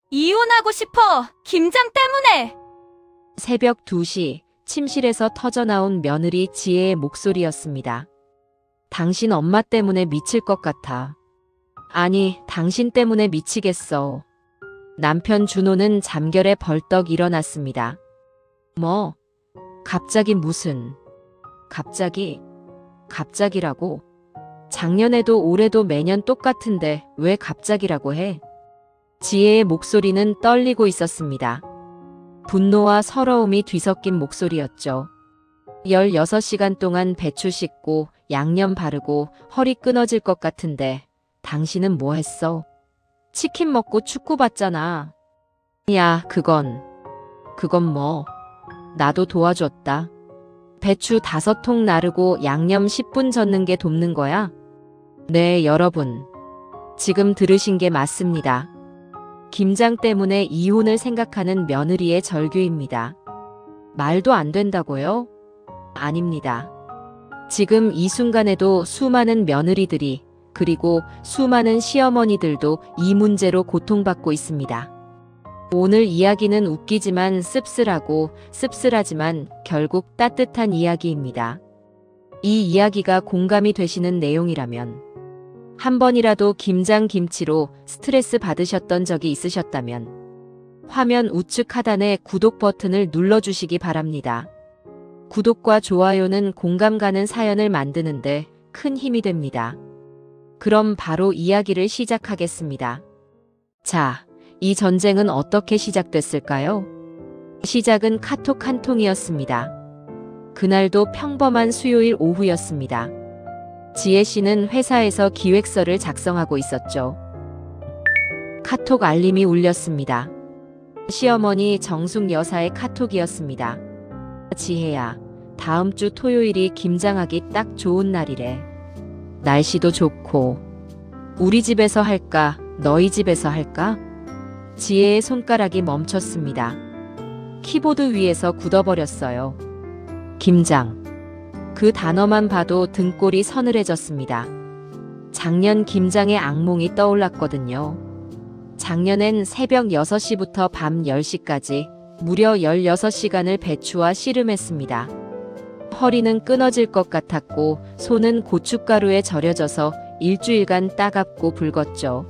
이혼하고 싶어. 김장 때문에. 새벽 2시 침실에서 터져나온 며느리 지혜의 목소리였습니다. 당신 엄마 때문에 미칠 것 같아. 아니, 당신 때문에 미치겠어. 남편 준호는 잠결에 벌떡 일어났습니다. 뭐? 갑자기 무슨? 갑자기라고? 작년에도 올해도 매년 똑같은데 왜 갑자기라고 해? 지혜의 목소리는 떨리고 있었습니다. 분노와 서러움이 뒤섞인 목소리였죠. 16시간 동안 배추 씻고 양념 바르고 허리 끊어질 것 같은데 당신은 뭐 했어? 치킨 먹고 축구 봤잖아. 야, 그건 뭐? 나도 도와줬다. 배추 5통 나르고 양념 10분 젓는 게 돕는 거야? 네, 여러분. 지금 들으신 게 맞습니다. 김장 때문에 이혼을 생각하는 며느리의 절규입니다. 말도 안 된다고요? 아닙니다. 지금 이 순간에도 수많은 며느리들이 그리고 수많은 시어머니들도 이 문제로 고통받고 있습니다. 오늘 이야기는 웃기지만 씁쓸하지만 결국 따뜻한 이야기입니다. 이 이야기가 공감이 되시는 내용이라면, 한 번이라도 김장김치로 스트레스 받으셨던 적이 있으셨다면 화면 우측 하단의 구독 버튼을 눌러주시기 바랍니다. 구독과 좋아요는 공감 가는 사연을 만드는데 큰 힘이 됩니다. 그럼 바로 이야기를 시작하겠습니다. 자, 이 전쟁은 어떻게 시작됐을까요? 시작은 카톡 한 통이었습니다. 그날도 평범한 수요일 오후였습니다. 지혜 씨는 회사에서 기획서를 작성하고 있었죠. 카톡 알림이 울렸습니다. 시어머니 정숙 여사의 카톡이었습니다. 지혜야, 다음 주 토요일이 김장하기 딱 좋은 날이래. 날씨도 좋고. 우리 집에서 할까, 너희 집에서 할까? 지혜의 손가락이 멈췄습니다. 키보드 위에서 굳어버렸어요. 김장. 그 단어만 봐도 등골이 서늘해졌습니다. 작년 김장의 악몽이 떠올랐거든요. 작년엔 새벽 6시부터 밤 10시까지 무려 16시간을 배추와 씨름했습니다. 허리는 끊어질 것 같았고 손은 고춧가루에 절여져서 일주일간 따갑고 붉었죠.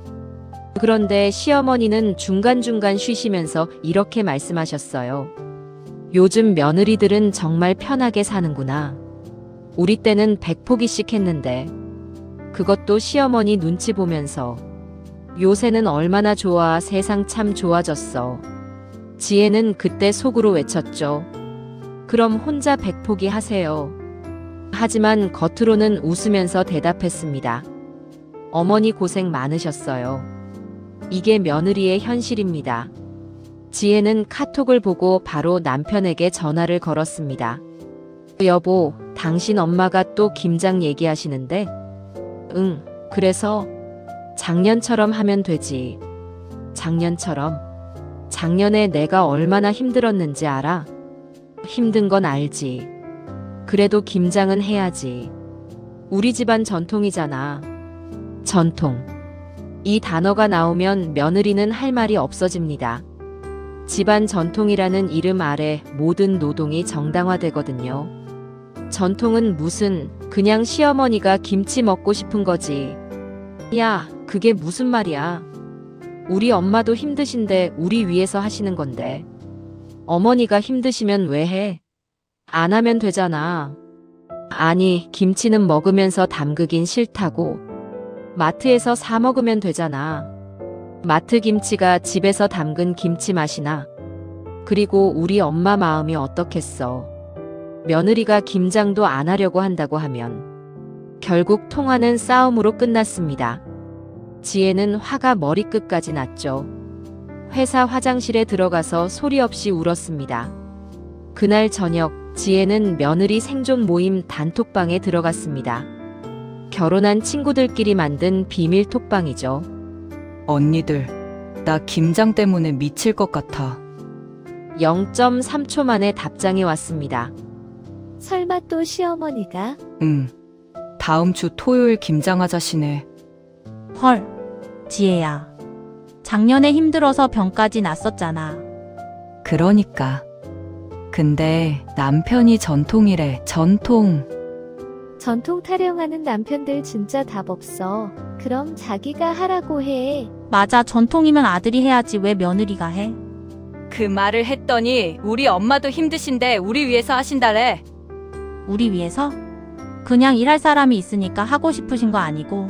그런데 시어머니는 중간중간 쉬시면서 이렇게 말씀하셨어요. 요즘 며느리들은 정말 편하게 사는구나. 우리 때는 100포기씩 했는데. 그것도 시어머니 눈치 보면서. 요새는 얼마나 좋아, 세상 참 좋아졌어. 지혜는 그때 속으로 외쳤죠. 그럼 혼자 100포기 하세요. 하지만 겉으로는 웃으면서 대답했습니다. 어머니 고생 많으셨어요. 이게 며느리의 현실입니다. 지혜는 카톡을 보고 바로 남편에게 전화를 걸었습니다. 여보, 당신 엄마가 또 김장 얘기하시는데? 응, 그래서? 작년처럼 하면 되지. 작년처럼? 작년에 내가 얼마나 힘들었는지 알아? 힘든 건 알지. 그래도 김장은 해야지. 우리 집안 전통이잖아. 전통. 이 단어가 나오면 며느리는 할 말이 없어집니다. 집안 전통이라는 이름 아래 모든 노동이 정당화되거든요. 전통은 무슨, 그냥 시어머니가 김치 먹고 싶은 거지. 야, 그게 무슨 말이야. 우리 엄마도 힘드신데 우리 위해서 하시는 건데. 어머니가 힘드시면 왜 해? 안 하면 되잖아. 아니, 김치는 먹으면서 담그긴 싫다고. 마트에서 사 먹으면 되잖아. 마트 김치가 집에서 담근 김치 맛이나. 그리고 우리 엄마 마음이 어떻겠어. 며느리가 김장도 안 하려고 한다고 하면. 결국 통화는 싸움으로 끝났습니다. 지혜는 화가 머리끝까지 났죠. 회사 화장실에 들어가서 소리 없이 울었습니다. 그날 저녁 지혜는 며느리 생존 모임 단톡방에 들어갔습니다. 결혼한 친구들끼리 만든 비밀 톡방이죠. 언니들, 나 김장 때문에 미칠 것 같아. 0.3초 만에 답장이 왔습니다. 설마 또 시어머니가? 응. 다음 주 토요일 김장하자시네. 헐, 지혜야. 작년에 힘들어서 병까지 났었잖아. 그러니까. 근데 남편이 전통이래, 전통. 전통 타령하는 남편들 진짜 답 없어. 그럼 자기가 하라고 해. 맞아, 전통이면 아들이 해야지 왜 며느리가 해? 그 말을 했더니 우리 엄마도 힘드신데 우리 위해서 하신다래. 우리 위해서? 그냥 일할 사람이 있으니까 하고 싶으신 거 아니고.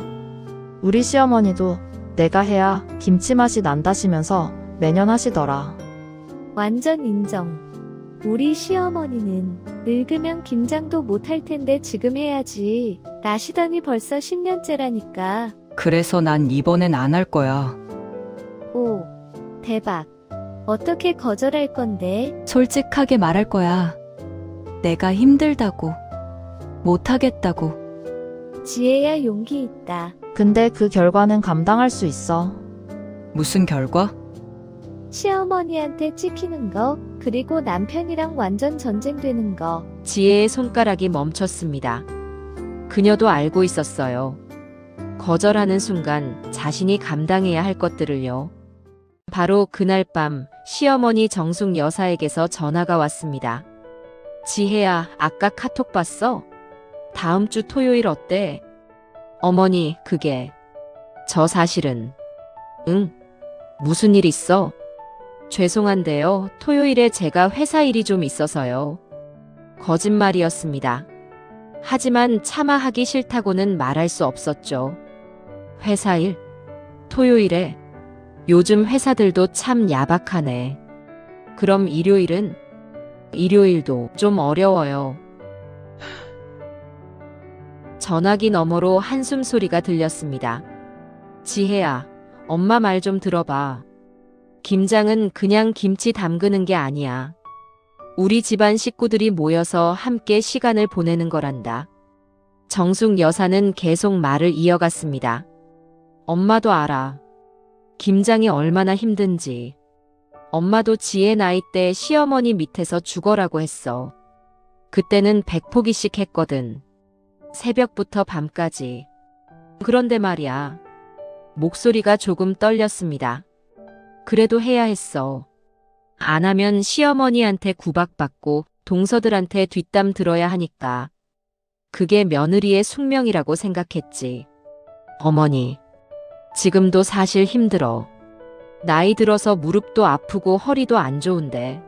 우리 시어머니도 내가 해야 김치 맛이 난다시면서 매년 하시더라. 완전 인정. 우리 시어머니는 늙으면 김장도 못할 텐데 지금 해야지. 나시더니 벌써 10년째라니까. 그래서 난 이번엔 안 할 거야. 오, 대박. 어떻게 거절할 건데? 솔직하게 말할 거야. 내가 힘들다고. 못하겠다고. 지혜야 용기 있다. 근데 그 결과는 감당할 수 있어. 무슨 결과? 시어머니한테 찍히는 거, 그리고 남편이랑 완전 전쟁되는 거. 지혜의 손가락이 멈췄습니다. 그녀도 알고 있었어요. 거절하는 순간 자신이 감당해야 할 것들을요. 바로 그날 밤 시어머니 정숙 여사에게서 전화가 왔습니다. 지혜야, 아까 카톡 봤어? 다음 주 토요일 어때? 어머니, 저 사실은. 응? 무슨 일 있어? 죄송한데요. 토요일에 제가 회사 일이 좀 있어서요. 거짓말이었습니다. 하지만 차마 하기 싫다고는 말할 수 없었죠. 회사 일? 토요일에? 요즘 회사들도 참 야박하네. 그럼 일요일은? 일요일도 좀 어려워요. 전화기 너머로 한숨 소리가 들렸습니다. 지혜야, 엄마 말 좀 들어봐. 김장은 그냥 김치 담그는 게 아니야. 우리 집안 식구들이 모여서 함께 시간을 보내는 거란다. 정숙 여사는 계속 말을 이어갔습니다. 엄마도 알아. 김장이 얼마나 힘든지. 엄마도 지혜 나이 때 시어머니 밑에서 죽어라고 했어. 그때는 100포기씩 했거든. 새벽부터 밤까지. 그런데 말이야. 목소리가 조금 떨렸습니다. 그래도 해야 했어. 안 하면 시어머니한테 구박받고 동서들한테 뒷담 들어야 하니까. 그게 며느리의 숙명이라고 생각했지. 어머니, 지금도 사실 힘들어. 나이 들어서 무릎도 아프고 허리도 안 좋은데.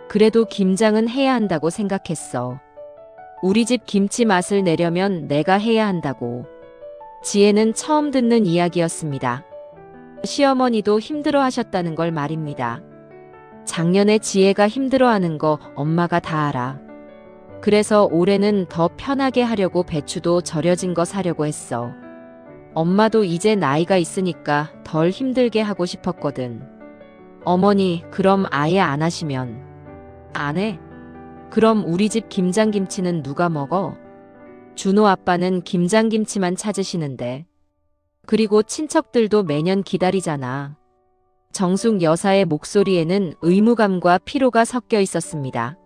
그래도 김장은 해야 한다고 생각했어. 우리 집 김치 맛을 내려면 내가 해야 한다고. 지혜는 처음 듣는 이야기였습니다. 시어머니도 힘들어 하셨다는 걸 말입니다. 작년에 지혜가 힘들어하는 거 엄마가 다 알아. 그래서 올해는 더 편하게 하려고 배추도 절여진 거 사려고 했어. 엄마도 이제 나이가 있으니까 덜 힘들게 하고 싶었거든. 어머니, 그럼 아예 안 하시면? 안 해? 그럼 우리 집 김장김치는 누가 먹어? 준호 아빠는 김장김치만 찾으시는데. 그리고 친척들도 매년 기다리잖아. 정숙 여사의 목소리에는 의무감과 피로가 섞여 있었습니다.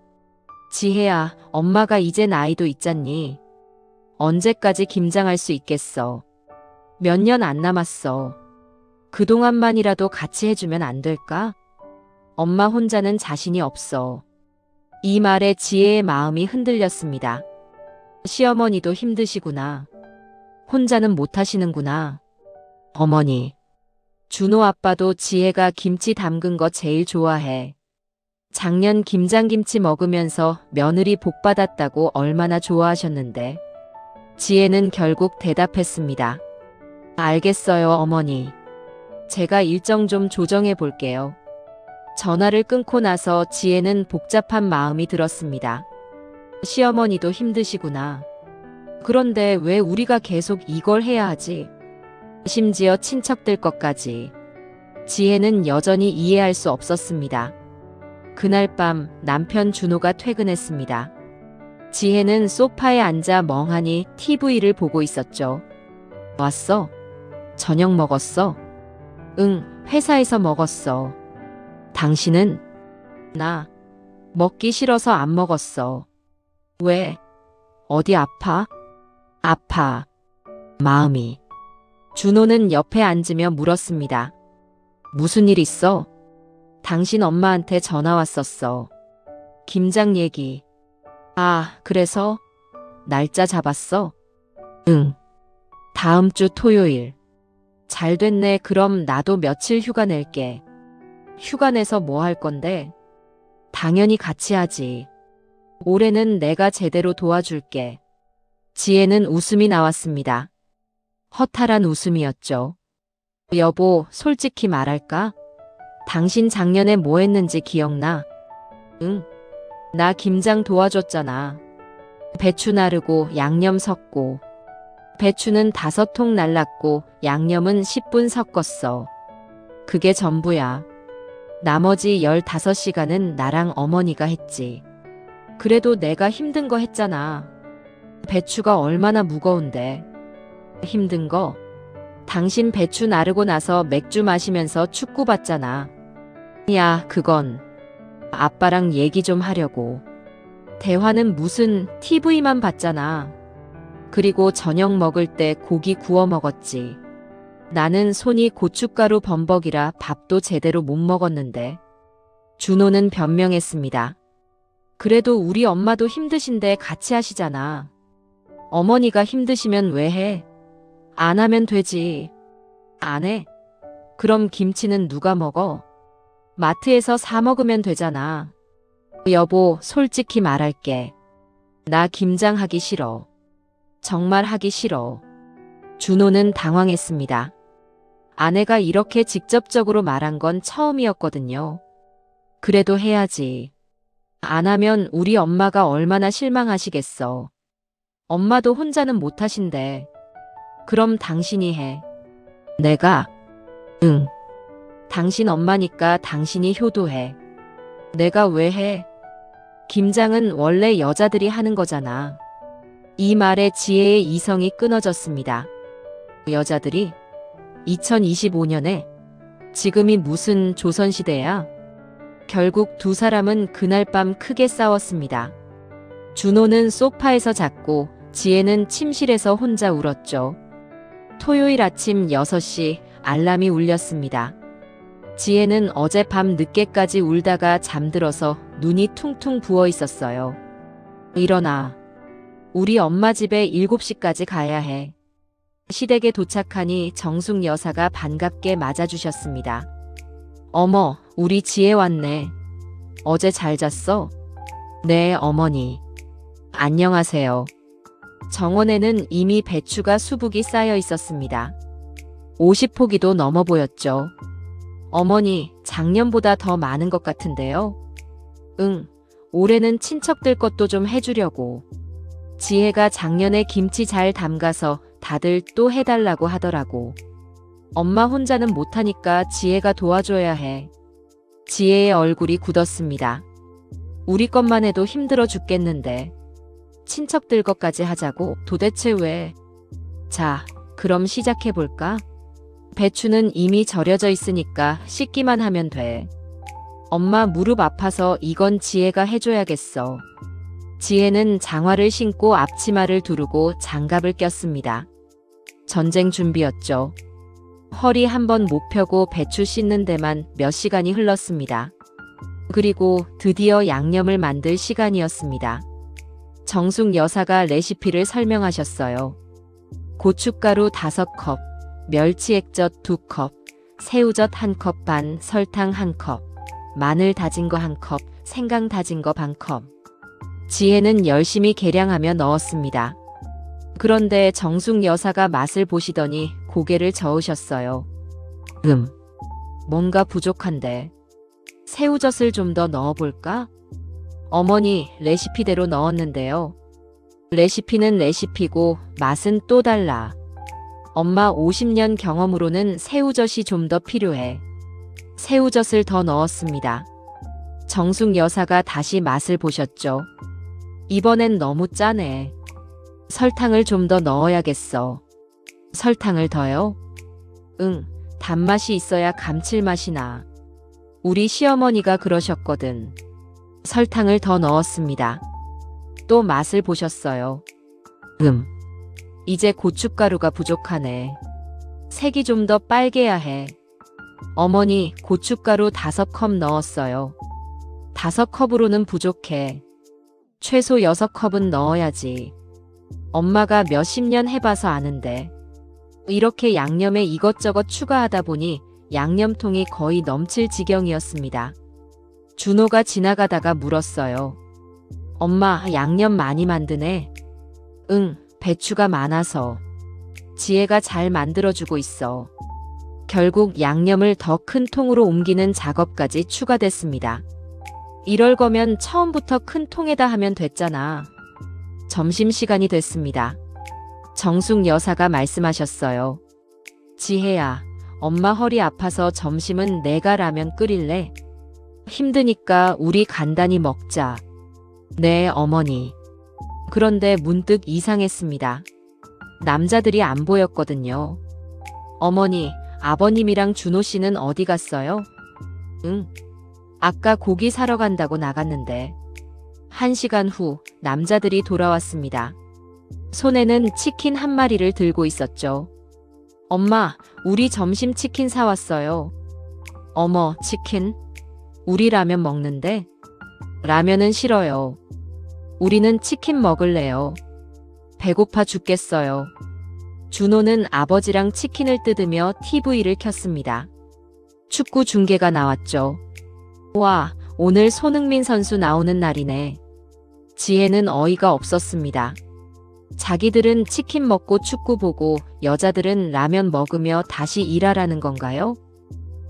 지혜야, 엄마가 이제 나이도 있잖니. 언제까지 김장할 수 있겠어. 몇 년 안 남았어. 그동안만이라도 같이 해주면 안 될까? 엄마 혼자는 자신이 없어. 이 말에 지혜의 마음이 흔들렸습니다. 시어머니도 힘드시구나. 혼자는 못하시는구나. 어머니, 준호 아빠도 지혜가 김치 담근 거 제일 좋아해. 작년 김장김치 먹으면서 며느리 복 받았다고 얼마나 좋아하셨는데. 지혜는 결국 대답했습니다. 알겠어요, 어머니. 제가 일정 좀 조정해 볼게요. 전화를 끊고 나서 지혜는 복잡한 마음이 들었습니다. 시어머니도 힘드시구나. 그런데 왜 우리가 계속 이걸 해야 하지? 심지어 친척들 것까지. 지혜는 여전히 이해할 수 없었습니다. 그날 밤 남편 준호가 퇴근했습니다. 지혜는 소파에 앉아 멍하니 TV를 보고 있었죠. 왔어? 저녁 먹었어? 응, 회사에서 먹었어. 당신은? 나 먹기 싫어서 안 먹었어. 왜? 어디 아파? 아파. 마음이. 준호는 옆에 앉으며 물었습니다. 무슨 일 있어? 당신 엄마한테 전화 왔었어. 김장 얘기. 아, 그래서? 날짜 잡았어? 응. 다음 주 토요일. 잘 됐네. 그럼 나도 며칠 휴가 낼게. 휴가 내서 뭐 할 건데? 당연히 같이 하지. 올해는 내가 제대로 도와줄게. 지혜는 웃음이 나왔습니다. 허탈한 웃음이었죠. 여보, 솔직히 말할까? 당신 작년에 뭐 했는지 기억나? 응. 나 김장 도와줬잖아. 배추 나르고 양념 섞고. 배추는 5통 날랐고 양념은 10분 섞었어. 그게 전부야. 나머지 15시간은 나랑 어머니가 했지. 그래도 내가 힘든 거 했잖아. 배추가 얼마나 무거운데. 힘든 거? 당신 배추 나르고 나서 맥주 마시면서 축구 봤잖아. 야, 그건 아빠랑 얘기 좀 하려고. 대화는 무슨 TV만 봤잖아. 그리고 저녁 먹을 때 고기 구워 먹었지. 나는 손이 고춧가루 범벅이라 밥도 제대로 못 먹었는데. 준호는 변명했습니다. 그래도 우리 엄마도 힘드신데 같이 하시잖아. 어머니가 힘드시면 왜 해? 안 하면 되지. 안 해? 그럼 김치는 누가 먹어? 마트에서 사 먹으면 되잖아. 여보, 솔직히 말할게. 나 김장 하기 싫어. 정말 하기 싫어. 준호는 당황했습니다. 아내가 이렇게 직접적으로 말한 건 처음이었거든요. 그래도 해야지. 안 하면 우리 엄마가 얼마나 실망하시겠어. 엄마도 혼자는 못하신대. 그럼 당신이 해. 내가? 응. 당신 엄마니까 당신이 효도해. 내가 왜 해? 김장은 원래 여자들이 하는 거잖아. 이 말에 지혜의 이성이 끊어졌습니다. 여자들이? 2025년에? 지금이 무슨 조선시대야? 결국 두 사람은 그날 밤 크게 싸웠습니다. 준호는 소파에서 잤고 지혜는 침실에서 혼자 울었죠. 토요일 아침 6시 알람이 울렸습니다. 지혜는 어젯밤 늦게까지 울다가 잠들어서 눈이 퉁퉁 부어 있었어요. 일어나. 우리 엄마 집에 7시까지 가야 해. 시댁에 도착하니 정숙 여사가 반갑게 맞아주셨습니다. 어머, 우리 지혜 왔네. 어제 잘 잤어? 네, 어머니. 안녕하세요. 정원에는 이미 배추가 수북이 쌓여 있었습니다. 50포기도 넘어 보였죠. 어머니, 작년보다 더 많은 것 같은데요? 응, 올해는 친척들 것도 좀 해주려고. 지혜가 작년에 김치 잘 담가서 다들 또 해달라고 하더라고. 엄마 혼자는 못하니까 지혜가 도와줘야 해. 지혜의 얼굴이 굳었습니다. 우리 것만 해도 힘들어 죽겠는데. 친척들 것까지 하자고 도대체 왜? 자, 그럼 시작해볼까? 배추는 이미 절여져 있으니까 씻기만 하면 돼. 엄마 무릎 아파서 이건 지혜가 해줘야겠어. 지혜는 장화를 신고 앞치마를 두르고 장갑을 꼈습니다. 전쟁 준비였죠. 허리 한번 못 펴고 배추 씻는 데만 몇 시간이 흘렀습니다. 그리고 드디어 양념을 만들 시간이었습니다. 정숙 여사가 레시피를 설명하셨어요. 고춧가루 5컵, 멸치액젓 2컵, 새우젓 1컵 반, 설탕 1컵, 마늘 다진 거 1컵, 생강 다진 거 반컵. 지혜는 열심히 계량하며 넣었습니다. 그런데 정숙 여사가 맛을 보시더니 고개를 저으셨어요. 뭔가 부족한데. 새우젓을 좀 더 넣어볼까? 어머니, 레시피대로 넣었는데요. 레시피는 레시피고 맛은 또 달라. 엄마 50년 경험으로는 새우젓이 좀 더 필요해. 새우젓을 더 넣었습니다. 정숙 여사가 다시 맛을 보셨죠. 이번엔 너무 짜네. 설탕을 좀 더 넣어야겠어. 설탕을 더요? 응, 단맛이 있어야 감칠맛이 나. 우리 시어머니가 그러셨거든. 설탕을 더 넣었습니다. 또 맛을 보셨어요. 이제 고춧가루가 부족하네. 색이 좀 더 빨개야 해. 어머니, 고춧가루 5컵 넣었어요. 5컵으로는 부족해. 최소 6컵은 넣어야지. 엄마가 몇십 년 해봐서 아는데. 이렇게 양념에 이것저것 추가하다 보니 양념통이 거의 넘칠 지경이었습니다. 준호가 지나가다가 물었어요. 엄마, 양념 많이 만드네. 응, 배추가 많아서. 지혜가 잘 만들어주고 있어. 결국 양념을 더 큰 통으로 옮기는 작업까지 추가됐습니다. 이럴 거면 처음부터 큰 통에다 하면 됐잖아. 점심시간이 됐습니다. 정숙 여사가 말씀하셨어요. 지혜야, 엄마 허리 아파서 점심은 내가 라면 끓일래? 힘드니까 우리 간단히 먹자. 네, 어머니. 그런데 문득 이상했습니다. 남자들이 안 보였거든요. 어머니, 아버님이랑 준호 씨는 어디 갔어요? 응. 아까 고기 사러 간다고 나갔는데. 1시간 후 남자들이 돌아왔습니다. 손에는 치킨 한 마리를 들고 있었죠. 엄마, 우리 점심 치킨 사왔어요. 어머, 치킨? 우리 라면 먹는데? 라면은 싫어요. 우리는 치킨 먹을래요. 배고파 죽겠어요. 준호는 아버지랑 치킨을 뜯으며 TV를 켰습니다. 축구 중계가 나왔죠. 와, 오늘 손흥민 선수 나오는 날이네. 지혜는 어이가 없었습니다. 자기들은 치킨 먹고 축구 보고 여자들은 라면 먹으며 다시 일하라는 건가요?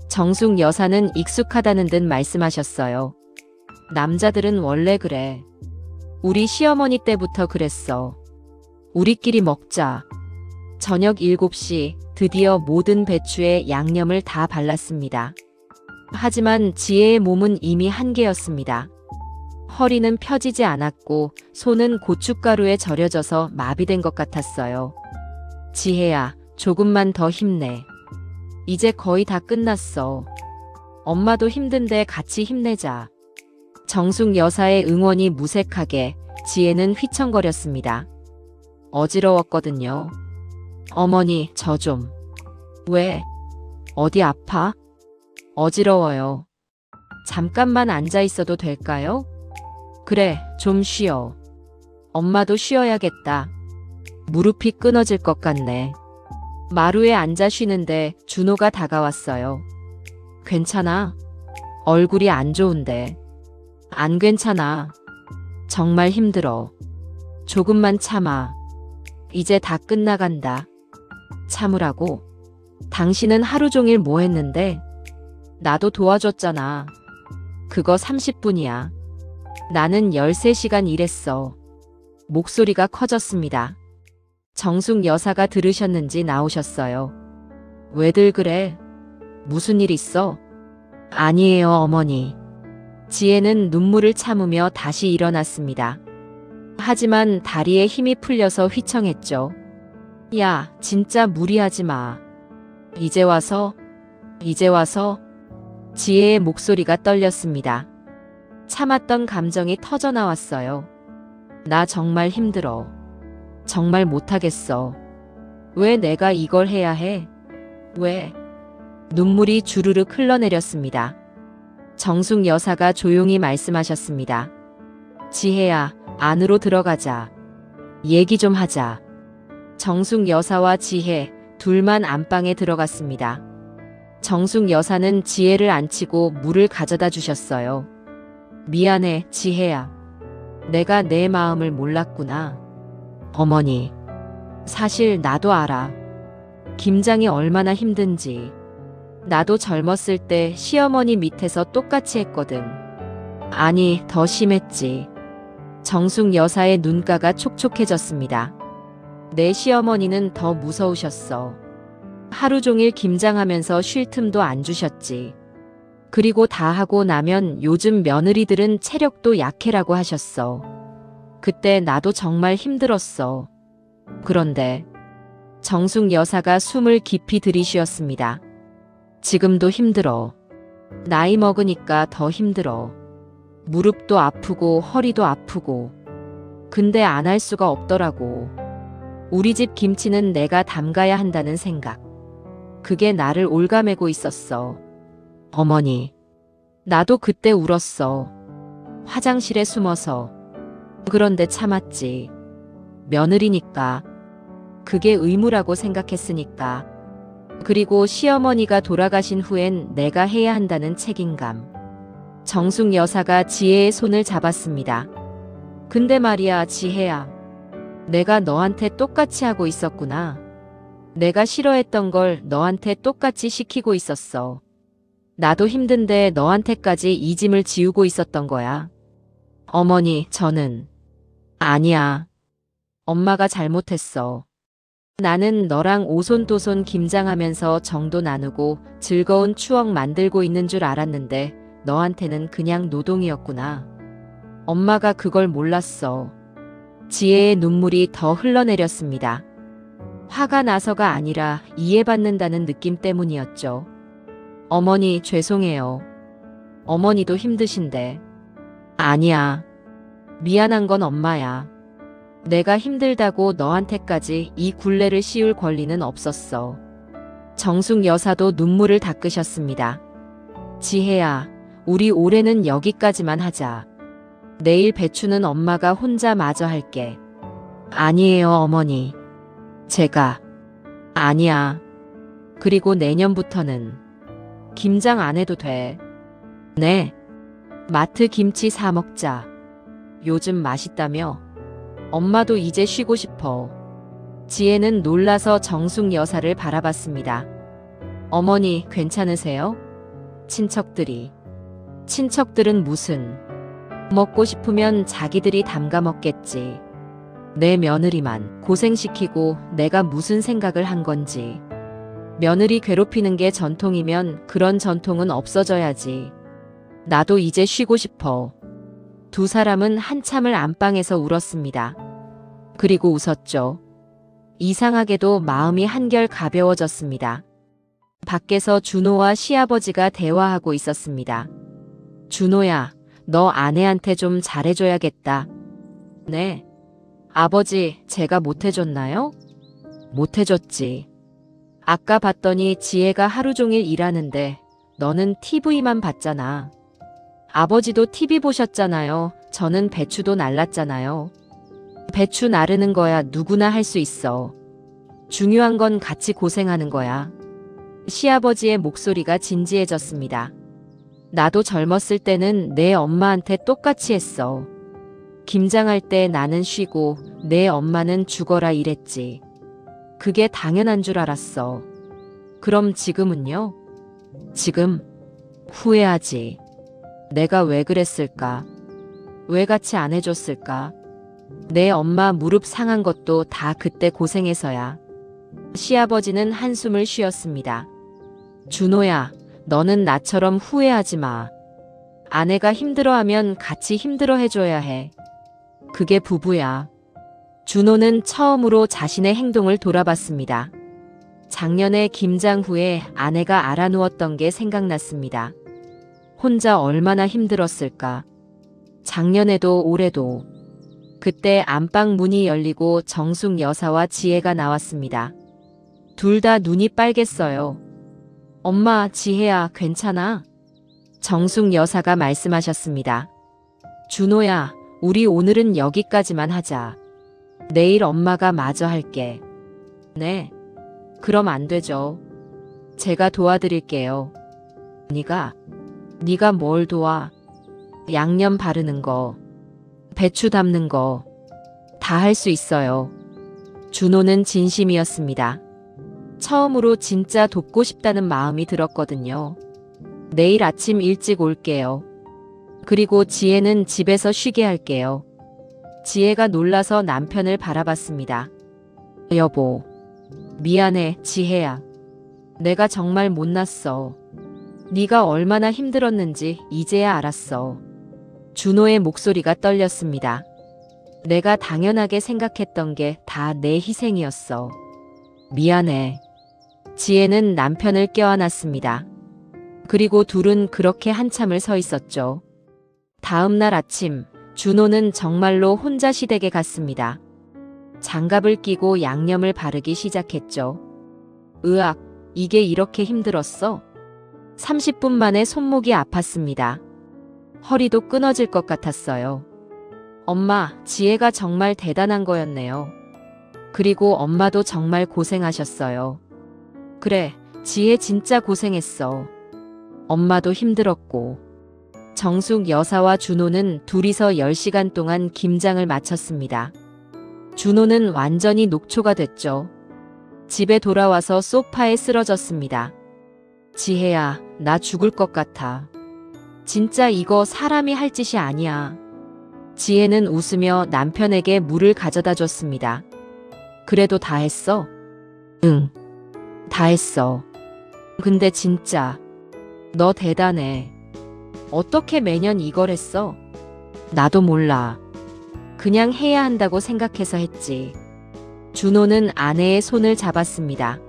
정숙 여사는 익숙하다는 듯 말씀하셨어요. 남자들은 원래 그래. 우리 시어머니 때부터 그랬어. 우리끼리 먹자. 저녁 7시 드디어 모든 배추에 양념을 다 발랐습니다. 하지만 지혜의 몸은 이미 한계였습니다. 허리는 펴지지 않았고 손은 고춧가루에 절여져서 마비된 것 같았어요. 지혜야, 조금만 더 힘내. 이제 거의 다 끝났어. 엄마도 힘든데 같이 힘내자. 정숙 여사의 응원이 무색하게 지혜는 휘청거렸습니다. 어지러웠거든요. 어머니, 저 좀. 왜? 어디 아파? 어지러워요. 잠깐만 앉아 있어도 될까요? 그래, 좀 쉬어. 엄마도 쉬어야겠다. 무릎이 끊어질 것 같네. 마루에 앉아 쉬는데 준호가 다가왔어요. 괜찮아? 얼굴이 안 좋은데. 안 괜찮아. 정말 힘들어. 조금만 참아. 이제 다 끝나간다. 참으라고? 당신은 하루 종일 뭐 했는데? 나도 도와줬잖아. 그거 30분이야. 나는 13시간 일했어. 목소리가 커졌습니다. 정숙 여사가 들으셨는지 나오셨어요. 왜들 그래? 무슨 일 있어? 아니에요, 어머니. 지혜는 눈물을 참으며 다시 일어났습니다. 하지만 다리에 힘이 풀려서 휘청했죠. 야, 진짜 무리하지 마. 이제 와서? 지혜의 목소리가 떨렸습니다. 참았던 감정이 터져나왔어요. 나 정말 힘들어. 정말 못하겠어. 왜 내가 이걸 해야 해? 왜? 눈물이 주르륵 흘러내렸습니다. 정숙 여사가 조용히 말씀하셨습니다. 지혜야, 안으로 들어가자. 얘기 좀 하자. 정숙 여사와 지혜, 둘만 안방에 들어갔습니다. 정숙 여사는 지혜를 안치고 물을 가져다 주셨어요. 미안해, 지혜야. 내가 내 마음을 몰랐구나. 어머니, 사실 나도 알아. 김장이 얼마나 힘든지. 나도 젊었을 때 시어머니 밑에서 똑같이 했거든. 아니, 더 심했지. 정숙 여사의 눈가가 촉촉해졌습니다. 내 시어머니는 더 무서우셨어. 하루 종일 김장하면서 쉴 틈도 안 주셨지. 그리고 다 하고 나면 요즘 며느리들은 체력도 약해라고 하셨어. 그때 나도 정말 힘들었어. 그런데 정숙 여사가 숨을 깊이 들이쉬었습니다. 지금도 힘들어. 나이 먹으니까 더 힘들어. 무릎도 아프고 허리도 아프고. 근데 안 할 수가 없더라고. 우리 집 김치는 내가 담가야 한다는 생각. 그게 나를 올가매고 있었어. 어머니, 나도 그때 울었어. 화장실에 숨어서. 그런데 참았지. 며느리니까. 그게 의무라고 생각했으니까. 그리고 시어머니가 돌아가신 후엔 내가 해야 한다는 책임감. 정숙 여사가 지혜의 손을 잡았습니다. 근데 말이야, 지혜야. 내가 너한테 똑같이 하고 있었구나. 내가 싫어했던 걸 너한테 똑같이 시키고 있었어. 나도 힘든데 너한테까지 이 짐을 지우고 있었던 거야. 어머니, 저는. 아니야. 엄마가 잘못했어. 나는 너랑 오손도손 김장하면서 정도 나누고 즐거운 추억 만들고 있는 줄 알았는데 너한테는 그냥 노동이었구나. 엄마가 그걸 몰랐어. 지혜의 눈물이 더 흘러내렸습니다. 화가 나서가 아니라 이해받는다는 느낌 때문이었죠. 어머니, 죄송해요. 어머니도 힘드신데. 아니야. 미안한 건 엄마야. 내가 힘들다고 너한테까지 이 굴레를 씌울 권리는 없었어. 정숙 여사도 눈물을 닦으셨습니다. 지혜야, 우리 올해는 여기까지만 하자. 내일 배추는 엄마가 혼자 마저 할게. 아니에요, 어머니. 제가. 아니야. 그리고 내년부터는 김장 안 해도 돼. 네. 마트 김치 사 먹자. 요즘 맛있다며? 엄마도 이제 쉬고 싶어. 지혜는 놀라서 정숙 여사를 바라봤습니다. 어머니, 괜찮으세요? 친척들이. 친척들은 무슨. 먹고 싶으면 자기들이 담가 먹겠지. 내 며느리만 고생시키고 내가 무슨 생각을 한 건지. 며느리 괴롭히는 게 전통이면 그런 전통은 없어져야지. 나도 이제 쉬고 싶어. 두 사람은 한참을 안방에서 울었습니다. 그리고 웃었죠. 이상하게도 마음이 한결 가벼워졌습니다. 밖에서 준호와 시아버지가 대화하고 있었습니다. 준호야, 너 아내한테 좀 잘해줘야겠다. 네. 아버지, 제가 못해줬나요? 못해줬지. 아까 봤더니 지혜가 하루 종일 일하는데 너는 TV만 봤잖아. 아버지도 TV 보셨잖아요. 저는 배추도 날랐잖아요. 배추 나르는 거야 누구나 할 수 있어. 중요한 건 같이 고생하는 거야. 시아버지의 목소리가 진지해졌습니다. 나도 젊었을 때는 내 엄마한테 똑같이 했어. 김장할 때 나는 쉬고 내 엄마는 죽어라 이랬지. 그게 당연한 줄 알았어. 그럼 지금은요? 지금 후회하지. 내가 왜 그랬을까? 왜 같이 안 해줬을까? 내 엄마 무릎 상한 것도 다 그때 고생해서야. 시아버지는 한숨을 쉬었습니다. 준호야, 너는 나처럼 후회하지 마. 아내가 힘들어하면 같이 힘들어해줘야 해. 그게 부부야. 준호는 처음으로 자신의 행동을 돌아봤습니다. 작년에 김장 후에 아내가 알아누웠던 게 생각났습니다. 혼자 얼마나 힘들었을까. 작년에도 올해도. 그때 안방 문이 열리고 정숙 여사와 지혜가 나왔습니다. 둘 다 눈이 빨갰어요. 엄마, 지혜야, 괜찮아? 정숙 여사가 말씀하셨습니다. 준호야, 우리 오늘은 여기까지만 하자. 내일 엄마가 마저 할게. 네. 그럼 안 되죠. 제가 도와드릴게요. 네가 뭘 도와? 양념 바르는 거, 배추 담는 거, 다 할 수 있어요. 준호는 진심이었습니다. 처음으로 진짜 돕고 싶다는 마음이 들었거든요. 내일 아침 일찍 올게요. 그리고 지혜는 집에서 쉬게 할게요. 지혜가 놀라서 남편을 바라봤습니다. 여보, 미안해, 지혜야. 내가 정말 못났어. 네가 얼마나 힘들었는지 이제야 알았어. 준호의 목소리가 떨렸습니다. 내가 당연하게 생각했던 게 다 내 희생이었어. 미안해. 지혜는 남편을 껴안았습니다. 그리고 둘은 그렇게 한참을 서 있었죠. 다음 날 아침, 준호는 정말로 혼자 시댁에 갔습니다. 장갑을 끼고 양념을 바르기 시작했죠. 으악, 이게 이렇게 힘들었어? 30분 만에 손목이 아팠습니다. 허리도 끊어질 것 같았어요. 엄마, 지혜가 정말 대단한 거였네요. 그리고 엄마도 정말 고생하셨어요. 그래, 지혜 진짜 고생했어. 엄마도 힘들었고. 정숙 여사와 준호는 둘이서 10시간 동안 김장을 마쳤습니다. 준호는 완전히 녹초가 됐죠. 집에 돌아와서 소파에 쓰러졌습니다. 지혜야, 나 죽을 것 같아. 진짜 이거 사람이 할 짓이 아니야. 지혜는 웃으며 남편에게 물을 가져다 줬습니다. 그래도 다 했어? 응, 다 했어. 근데 진짜 너 대단해. 어떻게 매년 이걸 했어? 나도 몰라. 그냥 해야 한다고 생각해서 했지. 준호는 아내의 손을 잡았습니다.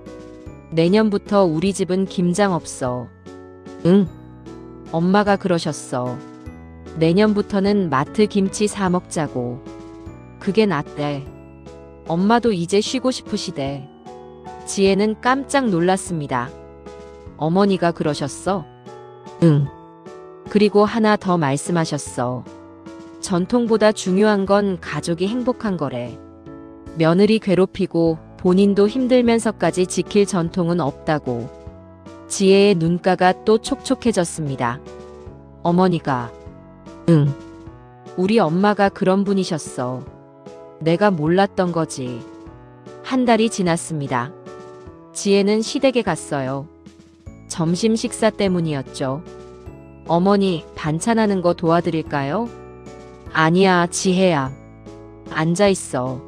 내년부터 우리 집은 김장 없어. 응, 엄마가 그러셨어. 내년부터는 마트 김치 사 먹자고. 그게 낫대. 엄마도 이제 쉬고 싶으시대. 지혜는 깜짝 놀랐습니다. 어머니가 그러셨어? 응. 그리고 하나 더 말씀하셨어. 전통보다 중요한 건 가족이 행복한 거래. 며느리 괴롭히고 본인도 힘들면서까지 지킬 전통은 없다고. 지혜의 눈가가 또 촉촉해졌습니다. 어머니가. 응. 우리 엄마가 그런 분이셨어. 내가 몰랐던 거지. 한 달이 지났습니다. 지혜는 시댁에 갔어요. 점심 식사 때문이었죠. 어머니, 반찬하는 거 도와드릴까요? 아니야, 지혜야. 앉아있어.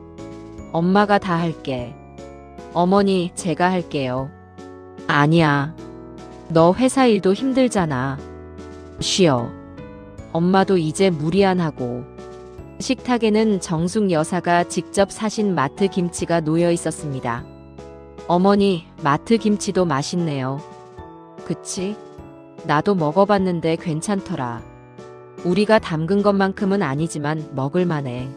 엄마가 다 할게. 어머니, 제가 할게요. 아니야. 너 회사 일도 힘들잖아. 쉬어. 엄마도 이제 무리 안 하고. 식탁에는 정숙 여사가 직접 사신 마트 김치가 놓여 있었습니다. 어머니, 마트 김치도 맛있네요. 그치? 나도 먹어봤는데 괜찮더라. 우리가 담근 것만큼은 아니지만 먹을만해.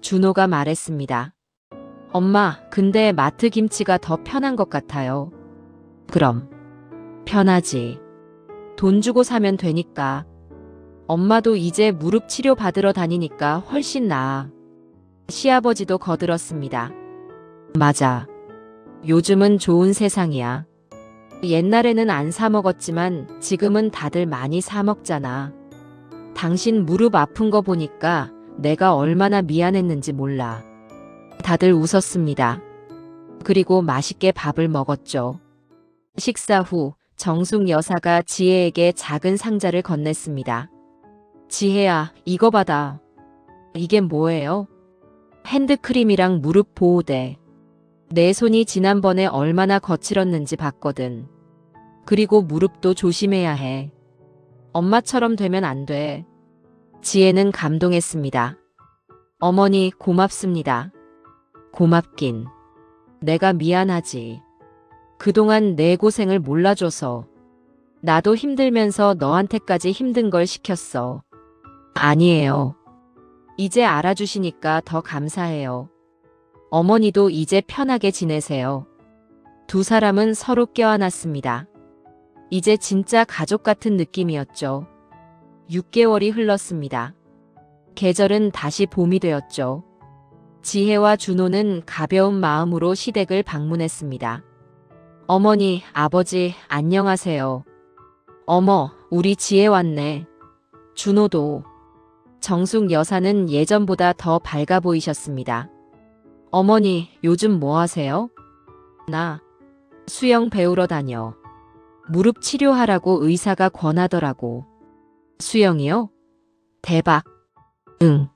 준호가 말했습니다. 엄마, 근데 마트 김치가 더 편한 것 같아요. 그럼. 편하지. 돈 주고 사면 되니까. 엄마도 이제 무릎 치료 받으러 다니니까 훨씬 나아. 시아버지도 거들었습니다. 맞아. 요즘은 좋은 세상이야. 옛날에는 안 사 먹었지만 지금은 다들 많이 사 먹잖아. 당신 무릎 아픈 거 보니까 내가 얼마나 미안했는지 몰라. 다들 웃었습니다. 그리고 맛있게 밥을 먹었죠. 식사 후 정숙 여사가 지혜에게 작은 상자를 건넸습니다. 지혜야, 이거 받아. 이게 뭐예요? 핸드크림이랑 무릎 보호대. 내 손이 지난번에 얼마나 거칠었는지 봤거든. 그리고 무릎도 조심해야 해. 엄마처럼 되면 안 돼. 지혜는 감동했습니다. 어머니, 고맙습니다. 고맙긴. 내가 미안하지. 그동안 내 고생을 몰라줘서. 나도 힘들면서 너한테까지 힘든 걸 시켰어. 아니에요. 이제 알아주시니까 더 감사해요. 어머니도 이제 편하게 지내세요. 두 사람은 서로 껴안았습니다. 이제 진짜 가족 같은 느낌이었죠. 6개월이 흘렀습니다. 계절은 다시 봄이 되었죠. 지혜와 준호는 가벼운 마음으로 시댁을 방문했습니다. 어머니, 아버지, 안녕하세요. 어머, 우리 지혜 왔네. 준호도. 정숙 여사는 예전보다 더 밝아 보이셨습니다. 어머니, 요즘 뭐 하세요? 나 수영 배우러 다녀. 무릎 치료하라고 의사가 권하더라고. 수영이요? 대박. 응.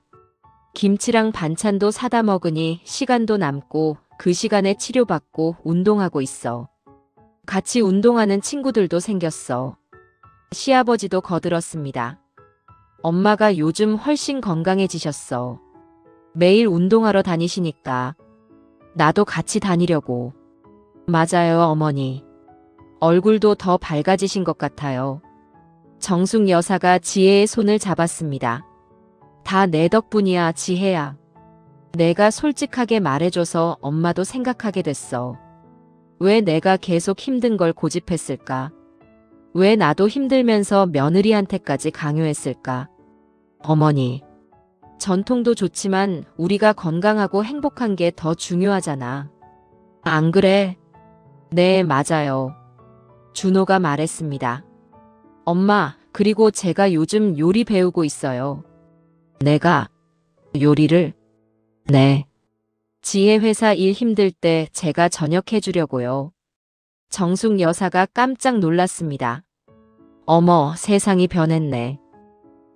김치랑 반찬도 사다 먹으니 시간도 남고 그 시간에 치료받고 운동하고 있어. 같이 운동하는 친구들도 생겼어. 시아버지도 거들었습니다. 엄마가 요즘 훨씬 건강해지셨어. 매일 운동하러 다니시니까. 나도 같이 다니려고. 맞아요, 어머니. 얼굴도 더 밝아지신 것 같아요. 정숙 여사가 지혜의 손을 잡았습니다. 다 내 덕분이야, 지혜야. 내가 솔직하게 말해줘서 엄마도 생각하게 됐어. 왜 내가 계속 힘든 걸 고집했을까? 왜 나도 힘들면서 며느리한테까지 강요했을까? 어머니, 전통도 좋지만 우리가 건강하고 행복한 게 더 중요하잖아. 안 그래? 네, 맞아요. 준호가 말했습니다. 엄마, 그리고 제가 요즘 요리 배우고 있어요. 내가 요리를? 네. 지혜 회사 일 힘들 때 제가 저녁 해주려고요. 정숙 여사가 깜짝 놀랐습니다. 어머, 세상이 변했네.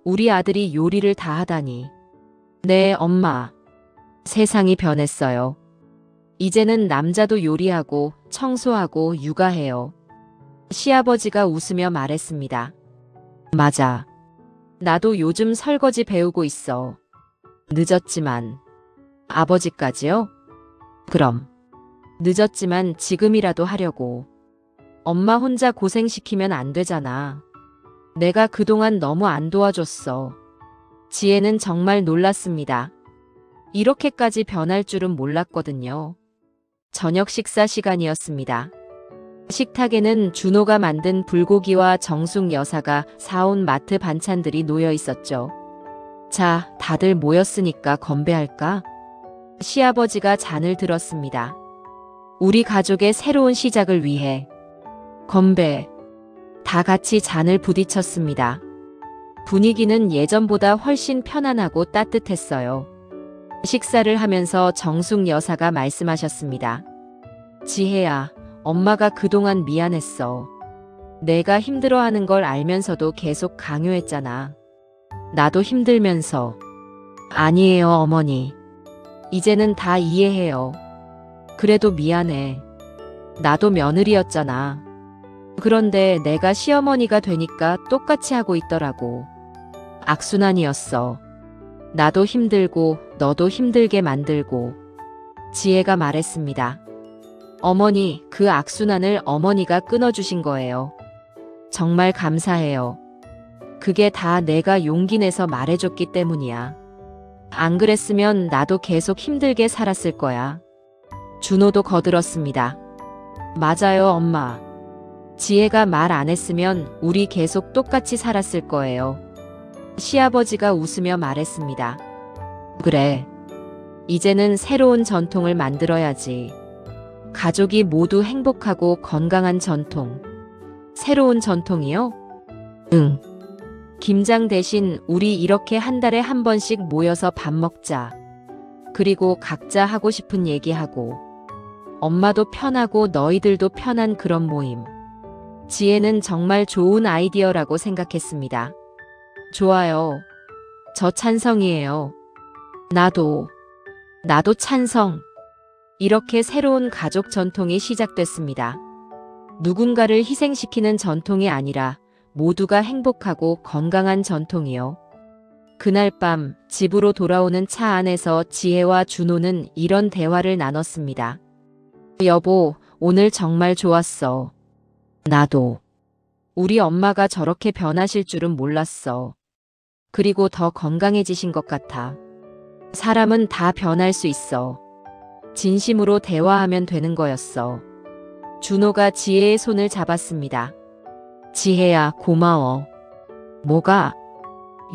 우리 아들이 요리를 다 하다니. 네, 엄마. 세상이 변했어요. 이제는 남자도 요리하고 청소하고 육아해요. 시아버지가 웃으며 말했습니다. 맞아. 나도 요즘 설거지 배우고 있어. 늦었지만. 아버지까지요? 그럼. 늦었지만 지금이라도 하려고. 엄마 혼자 고생시키면 안 되잖아. 내가 그동안 너무 안 도와줬어. 지혜는 정말 놀랐습니다. 이렇게까지 변할 줄은 몰랐거든요. 저녁 식사 시간이었습니다. 식탁에는 준호가 만든 불고기와 정숙 여사가 사온 마트 반찬들이 놓여 있었죠. 자, 다들 모였으니까 건배할까? 시아버지가 잔을 들었습니다. 우리 가족의 새로운 시작을 위해. 건배. 다 같이 잔을 부딪혔습니다. 분위기는 예전보다 훨씬 편안하고 따뜻했어요. 식사를 하면서 정숙 여사가 말씀하셨습니다. 지혜야, 엄마가 그동안 미안했어. 내가 힘들어하는 걸 알면서도 계속 강요했잖아. 나도 힘들면서. 아니에요, 어머니. 이제는 다 이해해요. 그래도 미안해. 나도 며느리였잖아. 그런데 내가 시어머니가 되니까 똑같이 하고 있더라고. 악순환이었어. 나도 힘들고 너도 힘들게 만들고. 지혜가 말했습니다. 어머니, 그 악순환을 어머니가 끊어주신 거예요. 정말 감사해요. 그게 다 내가 용기 내서 말해줬기 때문이야. 안 그랬으면 나도 계속 힘들게 살았을 거야. 준호도 거들었습니다. 맞아요, 엄마. 지혜가 말 안 했으면 우리 계속 똑같이 살았을 거예요. 시아버지가 웃으며 말했습니다. 그래. 이제는 새로운 전통을 만들어야지. 가족이 모두 행복하고 건강한 전통. 새로운 전통이요? 응. 김장 대신 우리 이렇게 한 달에 한 번씩 모여서 밥 먹자. 그리고 각자 하고 싶은 얘기하고. 엄마도 편하고 너희들도 편한 그런 모임. 지혜는 정말 좋은 아이디어라고 생각했습니다. 좋아요. 저 찬성이에요. 나도 찬성. 이렇게 새로운 가족 전통이 시작됐습니다. 누군가를 희생시키는 전통이 아니라 모두가 행복하고 건강한 전통이요. 그날 밤 집으로 돌아오는 차 안에서 지혜와 준호는 이런 대화를 나눴습니다. 여보, 오늘 정말 좋았어. 나도. 우리 엄마가 저렇게 변하실 줄은 몰랐어. 그리고 더 건강해지신 것 같아. 사람은 다 변할 수 있어. 진심으로 대화하면 되는 거였어. 준호가 지혜의 손을 잡았습니다. 지혜야, 고마워. 뭐가?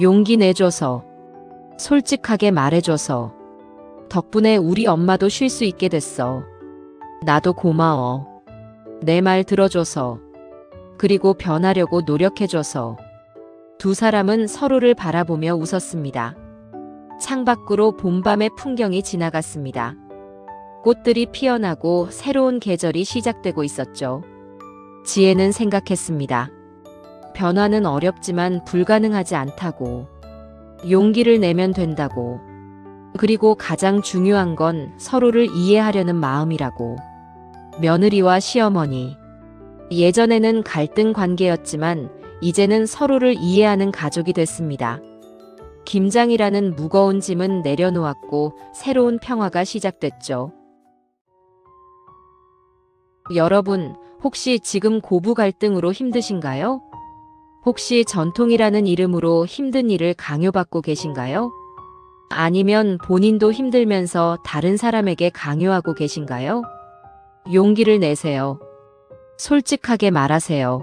용기 내줘서. 솔직하게 말해줘서. 덕분에 우리 엄마도 쉴 수 있게 됐어. 나도 고마워. 내 말 들어줘서. 그리고 변하려고 노력해줘서. 두 사람은 서로를 바라보며 웃었습니다. 창밖으로 봄밤의 풍경이 지나갔습니다. 꽃들이 피어나고 새로운 계절이 시작되고 있었죠. 지혜는 생각했습니다. 변화는 어렵지만 불가능하지 않다고. 용기를 내면 된다고. 그리고 가장 중요한 건 서로를 이해하려는 마음이라고. 며느리와 시어머니. 예전에는 갈등 관계였지만 이제는 서로를 이해하는 가족이 됐습니다. 김장이라는 무거운 짐은 내려놓았고 새로운 평화가 시작됐죠. 여러분, 혹시 지금 고부 갈등으로 힘드신가요? 혹시 전통이라는 이름으로 힘든 일을 강요받고 계신가요? 아니면 본인도 힘들면서 다른 사람에게 강요하고 계신가요? 용기를 내세요. 솔직하게 말하세요.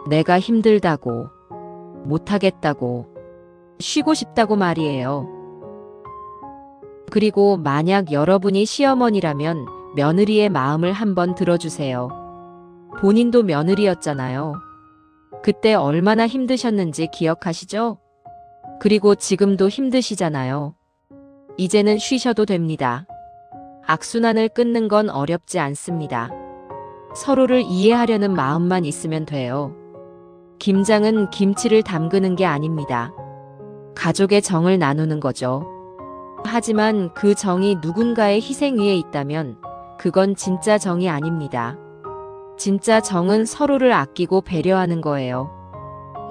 내가 힘들다고, 못하겠다고, 쉬고 싶다고 말이에요. 그리고 만약 여러분이 시어머니라면 며느리의 마음을 한번 들어주세요. 본인도 며느리였잖아요. 그때 얼마나 힘드셨는지 기억하시죠? 그리고 지금도 힘드시잖아요. 이제는 쉬셔도 됩니다. 악순환을 끊는 건 어렵지 않습니다. 서로를 이해하려는 마음만 있으면 돼요. 김장은 김치를 담그는 게 아닙니다. 가족의 정을 나누는 거죠. 하지만 그 정이 누군가의 희생 위에 있다면 그건 진짜 정이 아닙니다. 진짜 정은 서로를 아끼고 배려하는 거예요.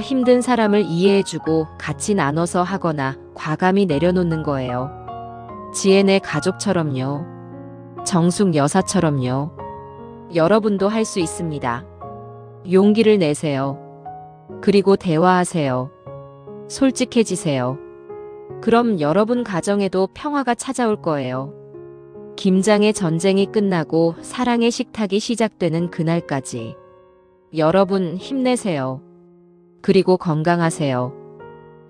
힘든 사람을 이해해주고 같이 나눠서 하거나 과감히 내려놓는 거예요. 지혜네 가족처럼요. 정숙 여사처럼요. 여러분도 할 수 있습니다. 용기를 내세요. 그리고 대화하세요. 솔직해지세요. 그럼 여러분 가정에도 평화가 찾아올 거예요. 김장의 전쟁이 끝나고 사랑의 식탁이 시작되는 그날까지. 여러분 힘내세요. 그리고 건강하세요.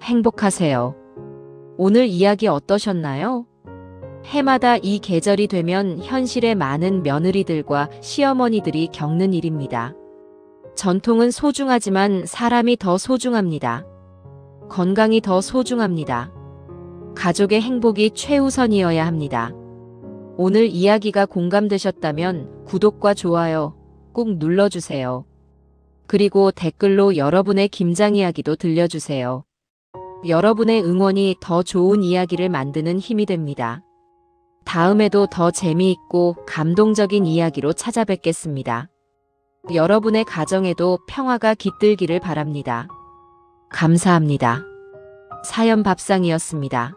행복하세요. 오늘 이야기 어떠셨나요? 해마다 이 계절이 되면 현실의 많은 며느리들과 시어머니들이 겪는 일입니다. 전통은 소중하지만 사람이 더 소중합니다. 건강이 더 소중합니다. 가족의 행복이 최우선이어야 합니다. 오늘 이야기가 공감되셨다면 구독과 좋아요 꾹 눌러주세요. 그리고 댓글로 여러분의 김장 이야기도 들려주세요. 여러분의 응원이 더 좋은 이야기를 만드는 힘이 됩니다. 다음에도 더 재미있고 감동적인 이야기로 찾아뵙겠습니다. 여러분의 가정에도 평화가 깃들기를 바랍니다. 감사합니다. 사연밥상이었습니다.